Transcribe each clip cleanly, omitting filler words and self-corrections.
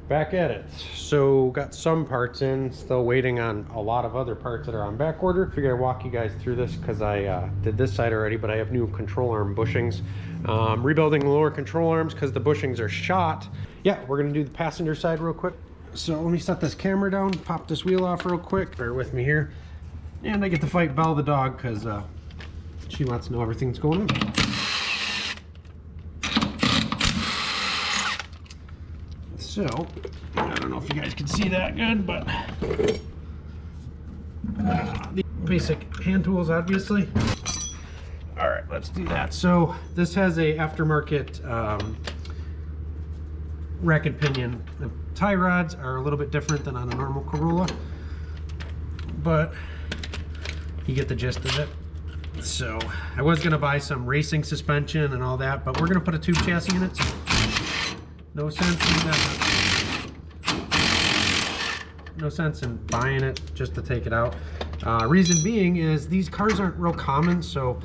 Back at it. So got some parts in, still waiting on a lot of other parts that are on back order. Figured I'd walk you guys through this because I did this side already, but I have new control arm bushings. Rebuilding the lower control arms because the bushings are shot. Yeah, we're gonna do the passenger side real quick. So let me set this camera down, pop this wheel off real quick. Bear with me here. And I get to fight Belle the dog because she wants to know everything's going on. So, I don't know if you guys can see that good, but the basic hand tools, obviously. All right, let's do that. So this has a aftermarket rack and pinion. The tie rods are a little bit different than on a normal Corolla, but you get the gist of it. So I was gonna buy some racing suspension and all that, but we're gonna put a tube chassis in it. So no sense in buying it just to take it out. Reason being is these cars aren't real common, so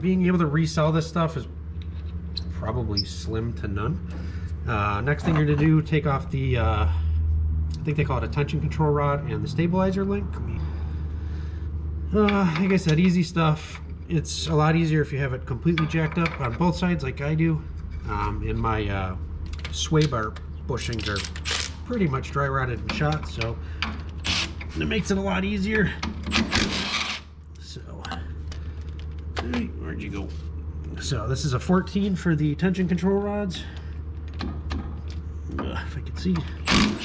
being able to resell this stuff is probably slim to none. Next thing you're gonna do, take off the, I think they call it a tension control rod and the stabilizer link. Like I said, easy stuff. It's a lot easier if you have it completely jacked up on both sides like I do. And my sway bar bushings are pretty much dry rotted and shot, so it makes it a lot easier. So, hey, where'd you go? So this is a 14 for the tension control rods. If I can see, I'm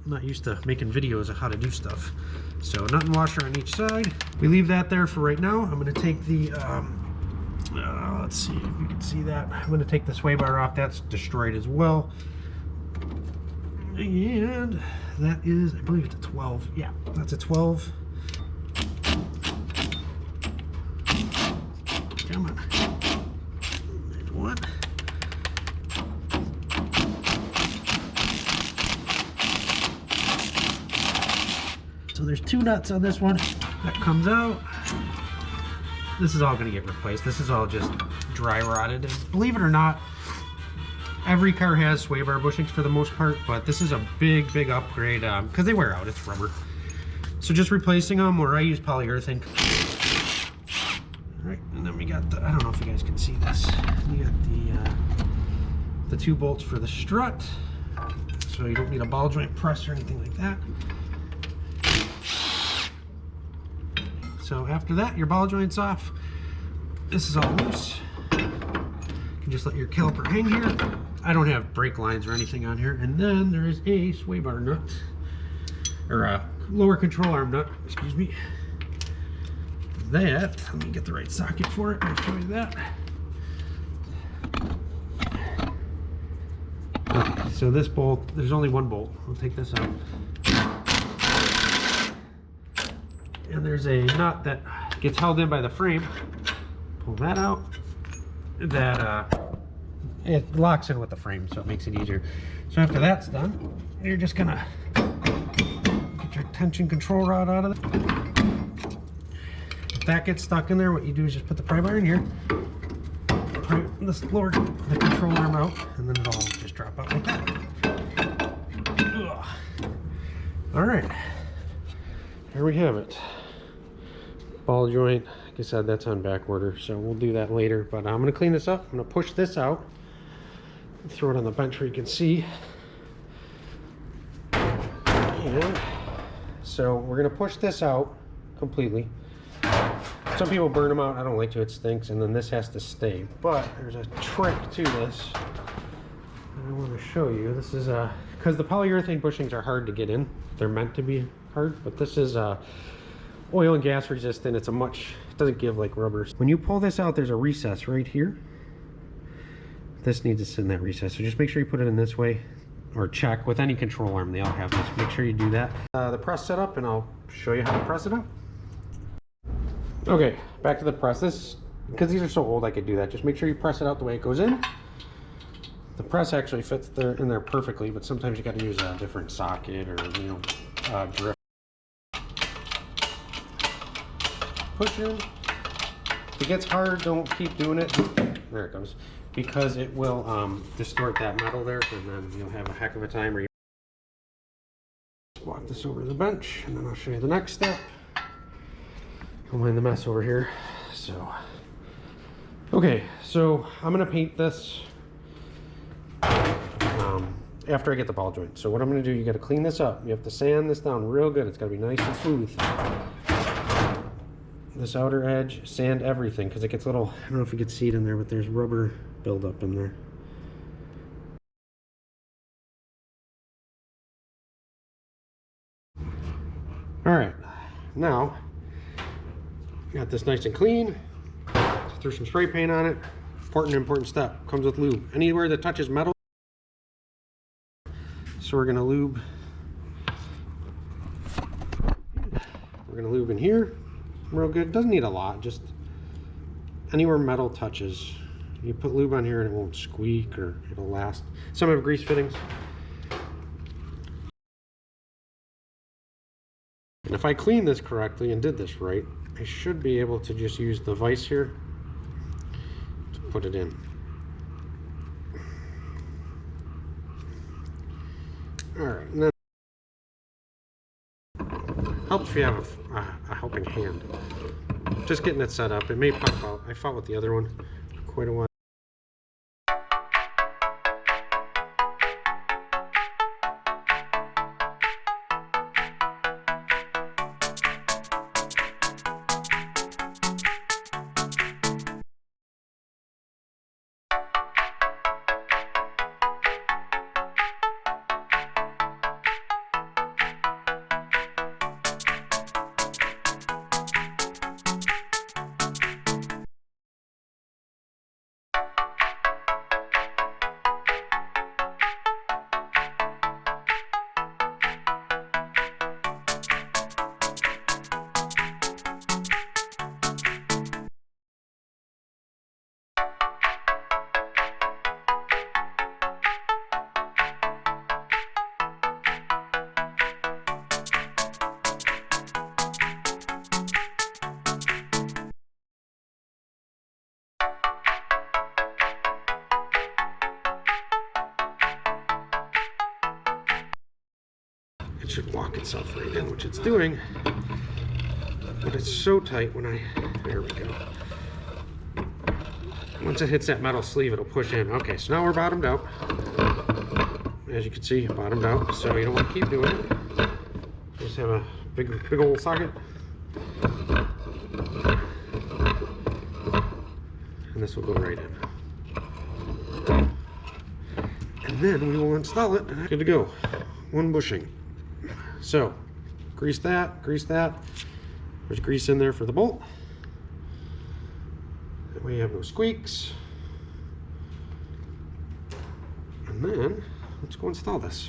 not used to making videos of how to do stuff. So nut and washer on each side. We leave that there for right now. I'm going to take the let's see if you can see that. I'm going to take the sway bar off. That's destroyed as well. And that is, I believe it's a 12. Yeah, that's a 12. Come on. There's one. So there's two nuts on this one. That comes out. This is all going to get replaced. This is all just dry rotted. And believe it or not, every car has sway bar bushings for the most part, but this is a big upgrade because they wear out. It's rubber. So just replacing them, or I use polyurethane. All right, and then we got the, I don't know if you guys can see this. We got the two bolts for the strut, so you don't need a ball joint press or anything like that. So after that, your ball joint's off. This is all loose. You can just let your caliper hang here. I don't have brake lines or anything on here. And then there is a sway bar nut, or a lower control arm nut, excuse me. That, let me get the right socket for it. I'll show you that. Okay, so this bolt, there's only one bolt. I'll take this out. And there's a nut that gets held in by the frame. Pull that out. That it locks in with the frame, so it makes it easier. So after that's done, you're just gonna get your tension control rod out of it. If that gets stuck in there, what you do is just put the pry bar in here, lower the control arm out, and then it'll all just drop out like that. Ugh. All right, here we have it. Ball joint, like I said, that's on back order, so we'll do that later. But I'm gonna clean this up. I'm gonna push this out, throw it on the bench where you can see. And so we're gonna push this out completely. Some people burn them out. I don't like to, it stinks, and then this has to stay. But there's a trick to this I want to show you. This is because the polyurethane bushings are hard to get in. They're meant to be hard, but this is oil and gas resistant. It's a much, it doesn't give like rubbers. When you pull this out, there's a recess right here. This needs to sit in that recess, so just make sure you put it in this way, or check with any control arm. They all have this. Make sure you do that. The press setup, and I'll show you how to press it up. Okay, back to the press. This, because these are so old, I could do that. Just make sure you press it out the way it goes in. The press actually fits there in there perfectly, but sometimes you got to use a different socket or drift. Push in. If it gets hard, don't keep doing it. There it goes. because it will distort that metal there, and then you'll have a heck of a time. Walk this over to the bench, and then I'll show you the next step. I'm in the mess over here. So, okay, so I'm gonna paint this after I get the ball joint. So what I'm gonna do, you gotta clean this up. You have to sand this down real good. It's gotta be nice and smooth. This outer edge, sand everything, because it gets a little, I don't know if you can see it in there, but there's rubber buildup in there. All right, now got this nice and clean. Threw some spray paint on it. Important step, comes with lube. Anywhere that touches metal, so we're gonna lube. We're gonna lube in here real good. Doesn't need a lot, just anywhere metal touches. You put lube on here and it won't squeak, or it'll last. Some have grease fittings. And if I clean this correctly and did this right, I should be able to just use the vise here to put it in. All right, and then helps if you have a helping hand. Just getting it set up. It may pop out. I fought with the other one for quite a while. It should walk itself right in, which it's doing, but it's so tight when there we go. Once it hits that metal sleeve, it'll push in. Okay, so now we're bottomed out. As you can see, bottomed out, so you don't want to keep doing it. Just have a big old socket. And this will go right in. And then we will install it, and good to go. One bushing. So, grease that. There's grease in there for the bolt. That way you have no squeaks. And then, let's go install this.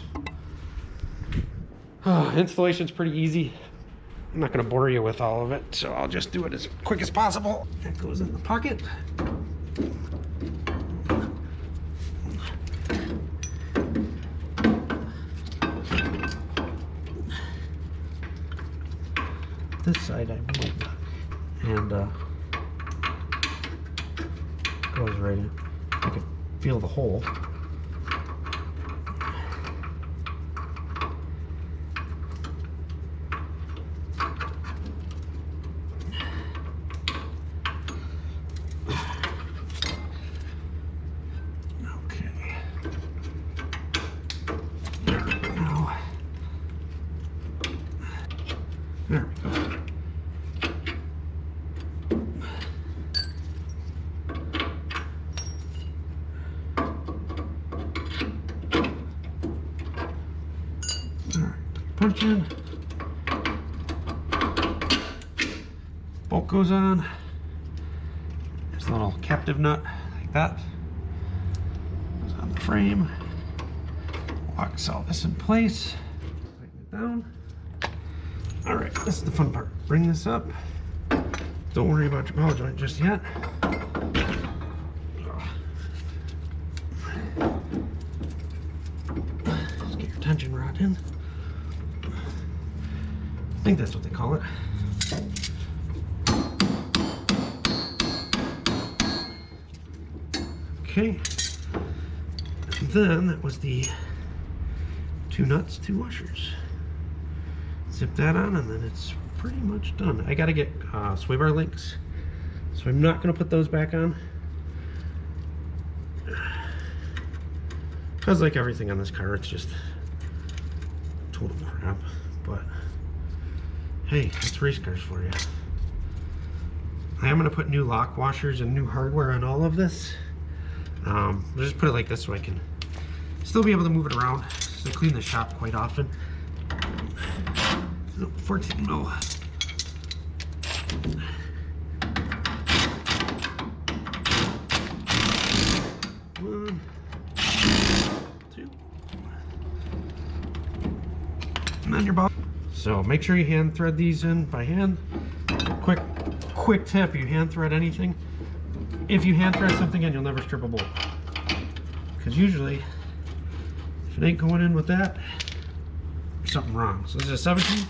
Installation's pretty easy. I'm not gonna bore you with all of it, so I'll just do it as quick as possible. It goes in the pocket. This side I might not. And goes right in. I can feel the hole. Okay. Now, there we go. Punch in, bolt goes on. There's a little captive nut like that. Goes on the frame. Locks all this in place. Tighten it down. All right, this is the fun part. Bring this up. Don't worry about your ball joint just yet. Just get your tension rod in. I think that's what they call it. Okay. And then that was the 2 nuts, 2 washers. Zip that on, and then it's pretty much done. I gotta get sway bar links, so I'm not gonna put those back on, because like everything on this car, it's just total crap. But hey, it's race cars for you. I am gonna put new lock washers and new hardware on all of this. I'll just put it like this so I can still be able to move it around. So I clean the shop quite often. 14 mil. 1, 2, and then your ball. So make sure you hand thread these in by hand. Quick tip: you hand thread anything. If you hand thread something in, you'll never strip a bolt, because usually if it ain't going in with that, there's something wrong. So this is a 17.